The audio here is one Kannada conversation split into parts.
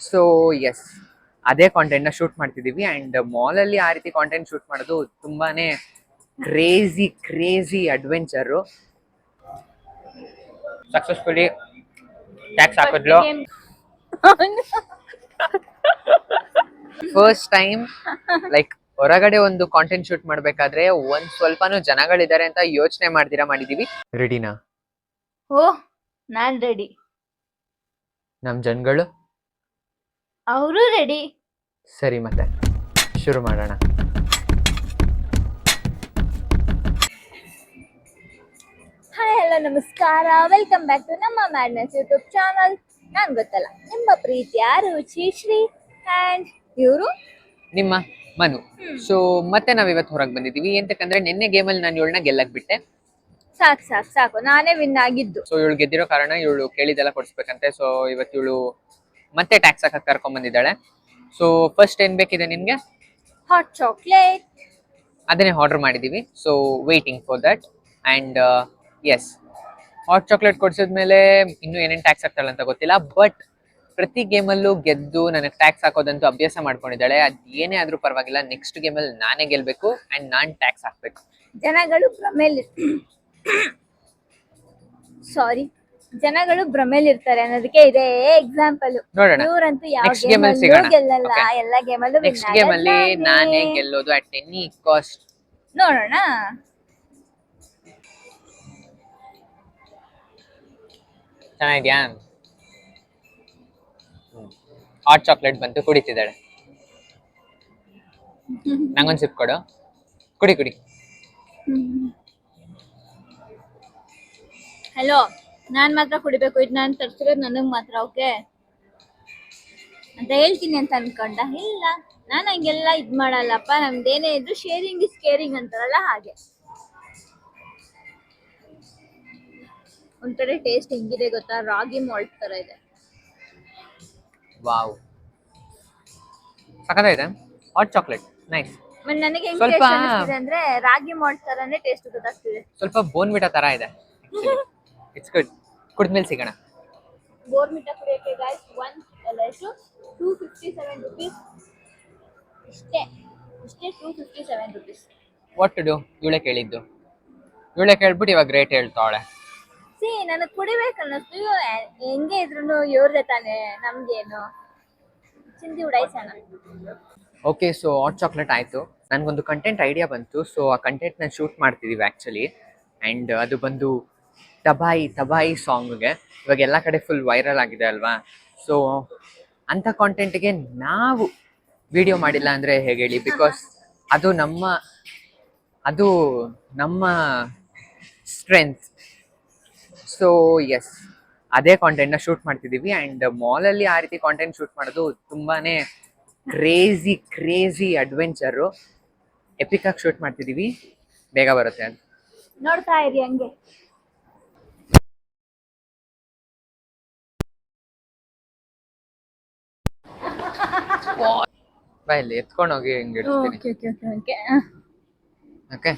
ಸೊ ಎಸ್, ಅದೇ ಕಾಂಟೆಂಟ್ನ ಶೂಟ್ ಮಾಡ್ತಿದ್ದೀವಿ. ಆ್ಯಂಡ್ ಮಾಲಲ್ಲಿ ಆ ರೀತಿ ಕಾಂಟೆಂಟ್ ಶೂಟ್ ಮಾಡೋದು ತುಂಬಾನೇ ಕ್ರೇಜಿ ಅಡ್ವೆಂಚರು. ಸಕ್ಸಸ್ಫುಲಿ ಟ್ಯಾಕ್ಸ್ ಹಾಕಿದ್ಲು. ಫಸ್ಟ್ ಟೈಮ್ ಲೈಕ್ ಹೊರಗಡೆ ಒಂದು ಕಾಂಟೆಂಟ್ ಶೂಟ್ ಮಾಡ್ಬೇಕಾದ್ರೆ ಒಂದ್ ಸ್ವಲ್ಪನೂ ಜನಗಳಿದ್ದಾರೆ ಅಂತ ಯೋಚನೆ ಮಾಡ್ದಿರಾ ಮಾಡಿದೀವಿ. ರೆಡಿನಾ? ಓ, ನಾನ್ ರೆಡಿ. ನಮ್ ಜನಗಳು ಅವರು ರೆಡಿ. ಸರಿ, ಮತ್ತೆ ಶುರು ಮಾಡೋಣ. ಹಾಯ್, ಹಲೋ, ನಮಸ್ಕಾರ. ವೆಲ್ಕಮ್ ಬ್ಯಾಕ್ ಟು ನಮ್ಮ ಮ್ಯಾಡ್ನೆಸ್ ಯೂಟ್ಯೂಬ್ ಚಾನಲ್. ನಾನ್ ಗೊತ್ತಲ್ಲ, ನಿಮ್ಮ ಪ್ರೀತಿಯ ರುಚಿ ಶ್ರೀ ಅಂಡ್ ಇವರು ನಿಮ್ಮ ಮನು. ಸೊ ಮತ್ತೆ ನಾವಿವತ್ತು ಹೊರಗೆ ಬಂದಿದ್ದೀವಿ ಎಂತಕ್ಕಂದ್ರೆ ನಿನ್ನೆ ಗೇಮಲ್ಲಿ ನಾನು ಇವಳನ್ನ ಗೆಲ್ಲಕ್ ಬಿಟ್ಟೆ. ಸಾಕು, ನಾನೇ ವಿನ್ ಆಗಿದ್ದು. ಸೊ ಇವಳು ಗೆದ್ದಿರೋ ಕಾರಣ ಇವಳು ಕೇಳಿದೆಲ್ಲ ಕೊಡಿಸ್ಬೇಕಂತೆ. ಸೊ ಇವತ್ತು ಇವಳು ಮತ್ತೆ ಟ್ಯಾಕ್ಸ್ ಹಾಕಕ್ ಕರ್ಕೊಂಡ್ ಬಂದಿದ್ದಾಳೆ. ಸೊ ಫಸ್ಟ್ ಏನ್ ಬೇಕಿದೆ ನಿನ್ಗೆ? Hot chocolate. ಅದನ್ನೇ ಆರ್ಡರ್ ಮಾಡಿದೀವಿ. So waiting for that. And yes, hot chocolate ಕೊಡ್ಸಿದ್ಮೇಲೆ ಇನ್ನೂ ಏನೇನು ಟ್ಯಾಕ್ಸ್ ಹಾಕ್ತಾಳೆ ಅಂತ ಗೊತ್ತಿಲ್ಲ. ಬಟ್ ಪ್ರತಿ ಗೇಮಲ್ಲೂ ಗೆದ್ದು ನನಗೆ ಟ್ಯಾಕ್ಸ್ ಹಾಕೋದಂತೂ ಅಭ್ಯಾಸ ಮಾಡ್ಕೊಂಡಿದ್ದಾಳೆ. ಅದು ಏನೇ ಆದ್ರೂ ಪರವಾಗಿಲ್ಲ, ನೆಕ್ಸ್ಟ್ ಗೇಮಲ್ಲಿ ನಾನೇ ಗೆಲ್ಬೇಕು ಅಂಡ್ ನಾನ್ ಟ್ಯಾಕ್ಸ್ ಹಾಕ್ಬೇಕು. ಜನಗಳು ಭ್ರಮೇಲಿ ಇರ್ತಾರೆ ಅನ್ನೋದಕ್ಕೆ ಇದೇ ಎಕ್ಸಾಂಪಲ್. ನೋಡೋಣ, ಇವರಂತೂ ಯಾವ ನೆಕ್ಸ್ಟ್ ಗೇಮಲ್ಲಿ ಸಿಗೋಣ. ಗೆಲ್ಲಲ್ಲ, ಎಲ್ಲ ಗೇಮಲ್ಲೂ ನೆಕ್ಸ್ಟ್ ಗೇಮಲ್ಲಿ ನಾನೇ ಗೆಲ್ಲೋದು ಅಟ್ ಎನಿ ಕಾಸ್ಟ್. ನೋಡೋಣ. ಚೆನ್ನಾಗಿದ್ಯಾ? ಹಾಟ್ ಚಾಕ್ಲೇಟ್ ಬಂತು, ಕುಡಿತಿದ್ದಾಳೆ. ನಂಗೊಂದು ಸಿಪ್ ಕೊಡು. ಕುಡಿ. ಹಲೋ, ನಾನ್ ಮಾತ್ರ ಕುಡಿಬೇಕು, ಇದು ನಾನು ತರ್ಸಿರೋದು ನನಗ್ ಮಾತ್ರ, ಓಕೆ ಅಂತ ಹೇಳ್ತೀನಿ ಅಂತ ಅನ್ಕೊಂಡ? ಇಲ್ಲ, ನಾನು ಹಂಗೆಲ್ಲ ಇದ್ ಮಾಡಲ್ಲಪ್ಪ. ನಮ್ದೇನೇ ಇದ್ರು ಶೇರಿಂಗ್ ಇಸ್ ಕೇರಿಂಗ್ ಅಂತಾರಲ್ಲ ಹಾಗೆ. ಒಂಥರ ಟೇಸ್ಟ್ ಹೆಂಗಿದೆ ಗೊತ್ತಾ? ರಾಗಿ ಮಾಲ್ಟ್ ತರ ಇದೆ. ವಾವ್, ಸಖತ್ತಾಗಿದೆ ಹಾಟ್ ಚಾಕ್ಲೇಟ್, ನೈಸ್. ಮತ್ತೆ ನನಗೆ ಹೆಂಗ್ ಟೇಸ್ಟ್ ಅನಿಸ್ತಿದೆ ಅಂದ್ರೆ ರಾಗಿ ಮಾಲ್ಟ್ ತರನೇ ಟೇಸ್ಟ್ ಗೊತ್ತಾಗ್ತಿದೆ. ಸ್ವಲ್ಪ ಬೋನ್ವಿಟಾ ತರ ಇದೆ. It's good. ಕುಡಿದ್ಮೇಲೆ ಸಿಗೋಣ. ಬೋರ್ಮಿಟಾ ಕುಡಿಯೋಕೆ ಗೈಸ್ 257 rupees. ಇಷ್ಟೇ 257 rupees. What to do? ಇವಳೆ ಕೇಳಿದ್ದು, ಇವಳೆ ಕೇಳ್ಬಿಟ್ಟು ಇವಾಗ ರೇಟ್ ಹೇಳ್ತಾವಳೆ. ನನಗೆ ಕುಡಿಬೇಕು ಅನ್ನಿಸ್ತು. ಹೆಂಗೆ ಇದ್ರು ಇವ್ರದೇ ತಾನೆ, ನಮ್ಗೇನು ಚಿಂದಿ ಉಡಾಯಿಸೋಣ. ಓಕೆ, ಸೊ ಹಾಟ್ ಚಾಕ್ಲೇಟ್ ಆಯಿತು. ನನಗೊಂದು ಕಂಟೆಂಟ್ ಐಡಿಯಾ ಬಂತು. ಸೊ ಆ ಕಂಟೆಂಟ್ನ ಶೂಟ್ ಮಾಡ್ತಿದ್ದೀವಿ ಆ್ಯಕ್ಚುಲಿ. ಆ್ಯಂಡ್ ಅದು ಬಂದು ತಬಾಯಿ ಸಾಂಗ್ಗೆ. ಇವಾಗ ಎಲ್ಲ ಕಡೆ ಫುಲ್ ವೈರಲ್ ಆಗಿದೆ ಅಲ್ವಾ? ಸೊ ಅಂಥ ಕಾಂಟೆಂಟ್ಗೆ ನಾವು ವಿಡಿಯೋ ಮಾಡಿಲ್ಲ ಅಂದರೆ ಹೇಗೆ ಹೇಳಿ? ಬಿಕಾಸ್ ಅದು ನಮ್ಮ ಸ್ಟ್ರೆಂತ್. ಸೊ ಎಸ್, ಅದೇ ಕಾಂಟೆಂಟ್ನ ಶೂಟ್ ಮಾಡ್ತಿದ್ದೀವಿ. ಆ್ಯಂಡ್ ಮಾಲಲ್ಲಿ ಆ ರೀತಿ ಕಾಂಟೆಂಟ್ ಶೂಟ್ ಮಾಡೋದು ತುಂಬಾನೇ ಕ್ರೇಜಿ ಅಡ್ವೆಂಚರು. ಎಪಿಕ್ ಆಗಿ ಶೂಟ್ ಮಾಡ್ತಿದ್ದೀವಿ, ಬೇಗ ಬರುತ್ತೆ ಅಂತ ನೋಡ್ತಾ ಇರಿ ಹಂಗೆ. ಬಾ, ಇಲ್ಲಿ ಎತ್ಕೊಂಡು ಹೋಗಿ ಹಿಂಗೆ ಇಡ್ತೀನಿ. Okay, okay.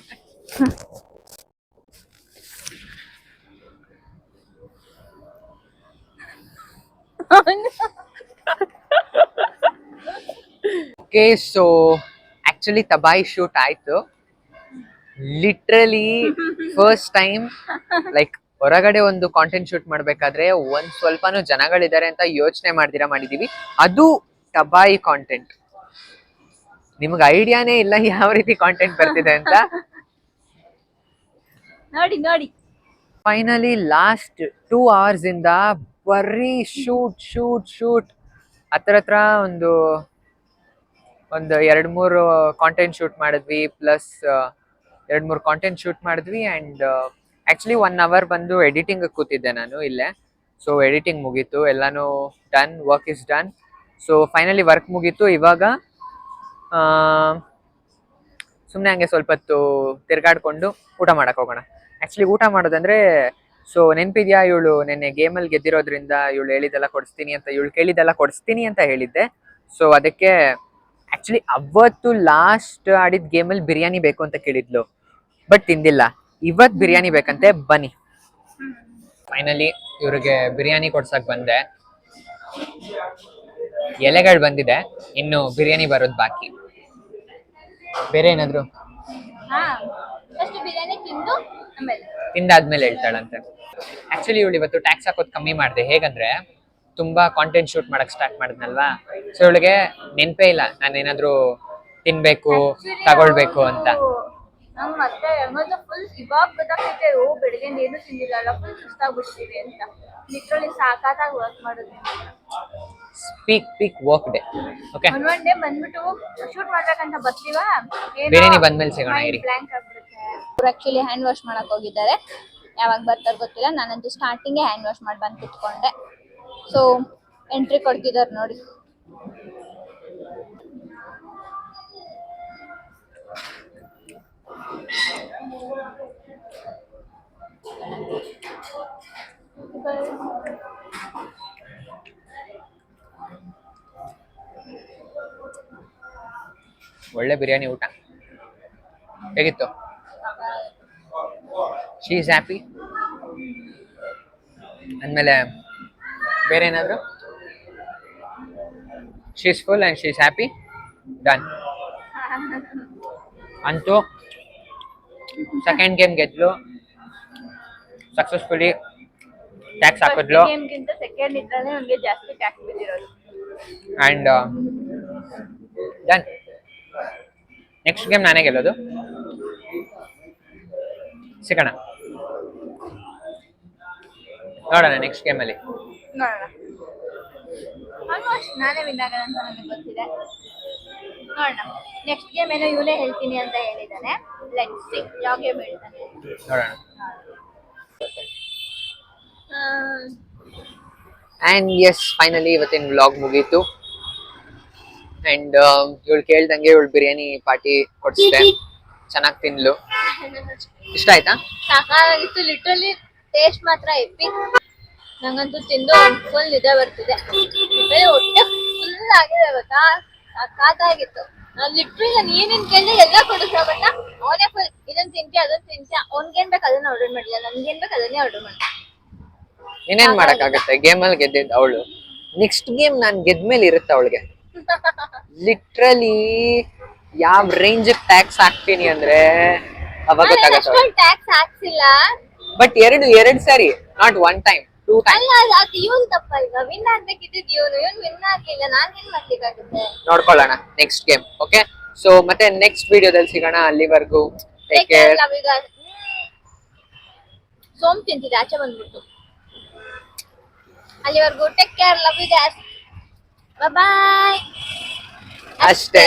ಸೊ ಆಕ್ಚುಲಿ ತಬಾಯಿ ಶೂಟ್ ಆಯ್ತು. ಲಿಟ್ರಲಿ ಫಸ್ಟ್ ಟೈಮ್ ಲೈಕ್ ಹೊರಗಡೆ ಒಂದು ಕಾಂಟೆಂಟ್ ಶೂಟ್ ಮಾಡ್ಬೇಕಾದ್ರೆ ಒಂದ್ ಸ್ವಲ್ಪನೂ ಜನಗಳಿದ್ದಾರೆ ಅಂತ ಯೋಚನೆ ಮಾಡ್ದಿರಾ ಮಾಡಿದೀವಿ. ಅದು ತಬಾಯಿ ಕಾಂಟೆಂಟ್. ನಿಮ್ಗೆ ಐಡಿಯಾನೇ ಇಲ್ಲ ಯಾವ ರೀತಿ ಕಾಂಟೆಂಟ್ ಬರ್ತಿದೆ ಅಂತ. ನೋಡಿ ಫೈನಲಿ ಲಾಸ್ಟ್ 2 hours ಇಂದ ಬರೀ ಶೂಟ್ ಹತ್ರ ಒಂದು 2-3 ಕಾಂಟೆಂಟ್ ಶೂಟ್ ಮಾಡಿದ್ವಿ. ಪ್ಲಸ್ 2-3 ಕಾಂಟೆಂಟ್ ಶೂಟ್ ಮಾಡಿದ್ವಿ. ಆ್ಯಂಡ್ ಆ್ಯಕ್ಚುಲಿ 1 hour ಬಂದು ಎಡಿಟಿಂಗ್ ಕೂತಿದ್ದೆ ನಾನು ಇಲ್ಲೇ. ಸೊ ಎಡಿಟಿಂಗ್ ಮುಗೀತು, ಎಲ್ಲಾನು done, work is done. So finally work ಮುಗೀತು. ಇವಾಗ ಸುಮ್ಮನೆ ಹಂಗೆ ಸ್ವಲ್ಪ ಹೊತ್ತು ತಿರ್ಗಾಡ್ಕೊಂಡು ಊಟ ಮಾಡಕ್ಕೆ ಹೋಗೋಣ. ಆ್ಯಕ್ಚುಲಿ ಊಟ ಮಾಡೋದಂದ್ರೆ, ಸೊ ನೆನಪಿದ್ಯಾ, ಇವಳು ನೆನ್ನೆ ಗೇಮಲ್ಲಿ ಗೆದ್ದಿರೋದ್ರಿಂದ ಇವಳು ಹೇಳಿದ್ದೆಲ್ಲ ಕೊಡಿಸ್ತೀನಿ ಅಂತ ಹೇಳಿದ್ದೆ. ಸೊ ಅದಕ್ಕೆ ಆ್ಯಕ್ಚುಲಿ ಅವತ್ತು ಲಾಸ್ಟ್ ಆಡಿದ ಗೇಮಲ್ಲಿ ಬಿರಿಯಾನಿ ಬೇಕು ಅಂತ ಕೇಳಿದ್ಲು, ಬಟ್ ತಿಂದಿಲ್ಲ. ಇವತ್ತು ಬಿರಿಯಾನಿ ಬೇಕಂತೆ, ಬನ್ನಿ. ಫೈನಲಿ ಇವ್ರಿಗೆ ಬಿರಿಯಾನಿ ಕೊಡ್ಸಕ್ಕೆ ಬಂದೆ. ಎಲೆಗಳು ಬಂದಿದೆ, ಇನ್ನು ಬಿರಿಯಾನಿ ಬರೋದು ಬಾಕಿ. ಬೇರೆ ಏನಾದ್ರು ಹಾ ಫಸ್ಟ್ ಬಿರಿಯಾನಿ ತಿಂದು ಆಮೇಲೆ ತಿಂದಾದ್ಮೇಲೆ ಹೇಳ್ತಾಳಂತೆ. ಆಕ್ಚುಲಿ ಇವಳು ಇವತ್ತು ಟ್ಯಾಕ್ಸ್ ಹಾಕೋದು ಕಮ್ಮಿ ಮಾಡಿದೆ. ಹೇಗಂದ್ರೆ ತುಂಬಾ ಕಾಂಟೆಂಟ್ ಶೂಟ್ ಮಾಡಕ್ ಸ್ಟಾರ್ಟ್ ಮಾಡಿದ್ನಲ್ವಾ, ಸೊ ಇವಳಿಗೆ ನೆನ್ಪೇ ಇಲ್ಲ ನಾನೇನಾದ್ರೂ ತಿನ್ಬೇಕು ತಗೊಳ್ಬೇಕು ಅಂತ. ನಂಗೆ ಮತ್ತೆ ಹೆಂಗಂದ್ರೆ ಫುಲ್ ಇವಾಗ ಗೊತ್ತಾಗ್ತೈತೆ, ಓ ಬೆಳಿಗ್ಗೆ ಏನು ತಿಂದಿಲ್ಲ, ಫುಲ್ ಸುಸ್ತಾಗ್ಬಿಡ್ತೀವಿ ಅಂತ. ಲಿಟ್ರಲಿ ಸಾಕಾಗಿ ವರ್ಕ್ ಮಾಡೋದು. Peak work day. ಓಕೆ, ಒಂದ್ ಡೇ ಬಂದ್ಬಿಟ್ಟು ಶೂಟ್ ಮಾಡ್ಬೇಕಂತ ಬರ್ತೀವ, ಬಿರಿಯಾನಿ ಬಂದ್ಮೇಲೆ ಸಿಗೋಣ ಇರಿ. ಬ್ಲಾಂಕ್ ಆಗ್ಬಿಡುತ್ತೆ. ಅವ್ರು ಆಕ್ಚುಲಿ ಹ್ಯಾಂಡ್ ವಾಶ್ ಮಾಡಕ್ ಹೋಗಿದ್ದಾರೆ, ಯಾವಾಗ ಬರ್ತಾರ ಗೊತ್ತಿಲ್ಲ. ನಾನಂತೂ ಸ್ಟಾರ್ಟಿಂಗ್ ಹ್ಯಾಂಡ್ ವಾಶ್ ಮಾಡಿ ಬಂದು ಕುತ್ಕೊಂಡೆ. ಸೊ ಎಂಟ್ರಿ ಕೊಡ್ತಿದ್ದಾರೆ ನೋಡಿ. ಒಳ್ಳೆ ಬಿರಿಯಾನಿ ಊಟ ಹೇಗಿತ್ತು? She is happy. ಅಂದಮೇಲೆ ಬೇರೆ ಏನಾದ್ರು? She is full and she is happy. Done. ಅಂತೂ ಸೆಕೆಂಡ್ ಗೇಮ್ ಗೆದ್ಲು, ಸಕ್ಸಸ್ಫುಲಿ ಟ್ಯಾಕ್ಸ್ ಹಾಕಿದ್ಲು. ಗೇಮ್ಗಿಂತ ಸೆಕೆಂಡ್ ಇದ್ರಲ್ಲೇ ನನಗೆ ಜಾಸ್ತಿ ಟ್ಯಾಕ್ಸ್ ಬಿದ್ದಿರೋದು. And done. ನೆಕ್ಸ್ಟ್ ಗೇಮ್ ನಾನೇ ಗೆಲ್ಲೋದು. ಸಿಗೋಣ, ನೋಡೋಣ ನೆಕ್ಸ್ಟ್ ಗೇಮಲ್ಲಿ. ನೋಡೋಣ. ಆಲ್ಮೋಸ್ಟ್ ನಾನೇ ವಿನ್ ಆಗೋಣ ಅಂತ ನನಗೆ ಗೊತ್ತಿದೆ. ನೋಡೋಣ. ನೆಕ್ಸ್ಟ್ ಗೇಮ್ ಏನೋ ಇವನೇ ಹೇಳ್ತೀನಿ ಅಂತ ಹೇಳಿದ್ದಾನೆ. ಲೆಟ್ಸ್ ಸಿ ಯಾವ ಗೇಮ್ ಹೇಳ್ತಾನೆ ನೋಡೋಣ. ಆ್ಯಂಡ್ ಎಸ್, ಫೈನಲಿ ಇವತ್ತಿನ ವ್ಲಾಗ್ ಮುಗೀತು. ಆ್ಯಂಡ್ ಇವಳು ಕೇಳ್ದಂಗೆ ಇವಳು ಬಿರಿಯಾನಿ ಪಾರ್ಟಿ ಕೊಡಿಸಿದೆ, ಚೆನ್ನಾಗಿ ತಿನ್ಲು. ಇಷ್ಟ ಆಯ್ತಾ? ಸಾಕಾಗಿತ್ತು ಲಿಟ್ರಲಿ. ಟೇಸ್ಟ್ ಮಾತ್ರ ಎಪಿಕ್. ನಂಗಂತೂ ತಿಂದು ಫುಲ್ ನಿದ್ದೆ ಬರ್ತಿದೆ. ಹೊಟ್ಟೆ ಫುಲ್ ಆಗಿದೆ ಗೊತ್ತಾ, ಸಾಕಾಗಿತ್ತು. ಲಿಟ್ರಲಿ ನಾನು ಏನೇನ್ ಕೇಳಿದೆ ಎಲ್ಲ ಕೊಡಿಸ್ತಾ ಬಟ್ ಅವನೇ ಫುಲ್ ಇದನ್ನ ತಿಂತೀಯ ಅದನ್ನ ತಿಂತೀಯ, ಅವ್ನ್ಗೇನ್ ಬೇಕು ಅದನ್ನ ಆರ್ಡರ್ ಮಾಡಿಲ್ಲ, ನನ್ಗೇನ್ ಬೇಕು ಅದನ್ನೇ ಆರ್ಡರ್ ಮಾಡಿಲ್ಲ. ಏನೇನ್ ಮಾಡಕ್ಕಾಗತ್ತೆ, ಗೇಮಲ್ಲಿ ಗೆದ್ದಿದ್ದು ಅವಳು. ನೆಕ್ಸ್ಟ್ ಗೇಮ್ ನಾನು ಗೆದ್ಮೇಲೆ ಇರುತ್ತೆ ಅವಳಿಗೆ. ಲಿಟ್ರಲಿ ಯಾವ ರೇಂಜ್ ಟ್ಯಾಕ್ಸ್ ಹಾಕ್ತೀನಿ ಅಂದ್ರೆ ಅವಾಗ ಗೊತ್ತಾಗತ್ತೆ. ಟ್ಯಾಕ್ಸ್ ಹಾಕ್ಸಿಲ್ಲ, ಬಟ್ ಎರಡು ಸಾರಿ, ನಾಟ್ ಒನ್ ಟೈಮ್, 2 ಟೈಮ್. ಅಲ್ಲ ಅದು ಇವನ್ ತಪ್ಪಲ್ವಾ? ವಿನ್ ಆಗ್ಬೇಕಿದ್ದು ಇವನು ವಿನ್ ಆಗ್ಲಿಲ್ಲ, ನಾನ್ ಏನ್ ಮಾಡ್ಲಿಕ್ಕಾಗುತ್ತೆ? ನೋಡ್ಕೊಳ್ಳೋಣ ನೆಕ್ಸ್ಟ್ ಗೇಮ್. ಓಕೆ, ಸೊ ಮತ್ತೆ ನೆಕ್ಸ್ಟ್ ವಿಡಿಯೋದಲ್ಲಿ ಸಿಗೋಣ. ಅಲ್ಲಿವರೆಗೂ ಟೇಕ್ ಕೇರ್. ಸೋಮ್ ತಿಂತಿದೆ ಆಚೆ ಬಂದ್ಬಿಟ್ಟು. ಅಲ್ಲಿವರೆಗೂ take care, love you guys, bye. ಅಷ್ಟೇ.